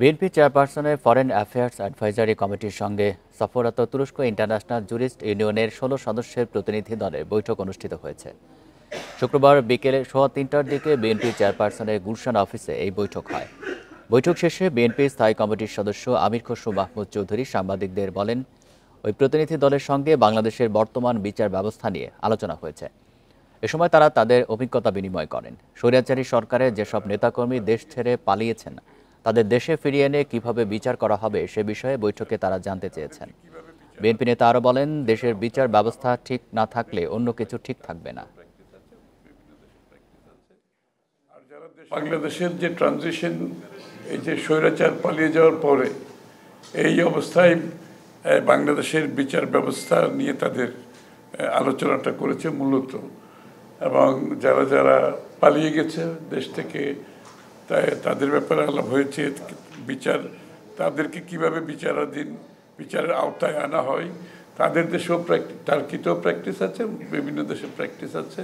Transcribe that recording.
BNP চেয়ারপারসনের foreign affairs advisory কমিটির সঙ্গে সফররত তুরস্ক ইন্টারন্যাশনাল জুরিস্ট ইউনিয়নের ১৬ সদস্যের প্রতিনিধি দলের বৈঠক অনুষ্ঠিত হয়েছে। শুক্রবার বিকেলে ৩:১৫টার দিকে বিএনপি চেয়ারপারসনের গুলশান অফিসে এই বৈঠক হয়। বৈঠক শেষে বিএনপি স্থায়ী কমিটির সদস্য আমির খসরু মাহমুদ চৌধুরী সাংবাদিকদের বলেন, ওই প্রতিনিধি দলের সঙ্গে বাংলাদেশের বর্তমান বিচার ব্যবস্থা নিয়ে আলোচনা হয়েছে। এ সময় তারা তাদের অভিজ্ঞতা বিনিময় করেন। স্বৈরাচারী সরকারের যেসব নেতাকর্মী দেশ ছেড়ে পালিয়েছেন তাদের দেশে ফিরিয়ে এনে কিভাবে বিচার করা হবে সে বিষয়ে বৈঠকে তারা জানতে চেয়েছেন। বিএনপি নেতা আরও বলেন, দেশের বিচার ব্যবস্থা ঠিক না থাকলে অন্য কিছু ঠিক থাকবে না। বাংলাদেশের যে ট্রানজিশন, এই যে স্বৈরাচার পালিয়ে যাওয়ার পরে এই অবস্থায় বাংলাদেশের বিচার ব্যবস্থা নিয়ে তাদের আলোচনাটা করেছে মূলত, এবং যারা যারা পালিয়ে গেছে দেশ থেকে তাদের ব্যাপারে আলাপ হয়েছে। বিচার তাদেরকে কিভাবে বিচারের আওতায় আনা হয়, তাদের দেশেও টার্কিতেও প্র্যাকটিস আছে, বিভিন্ন দেশে প্র্যাকটিস আছে।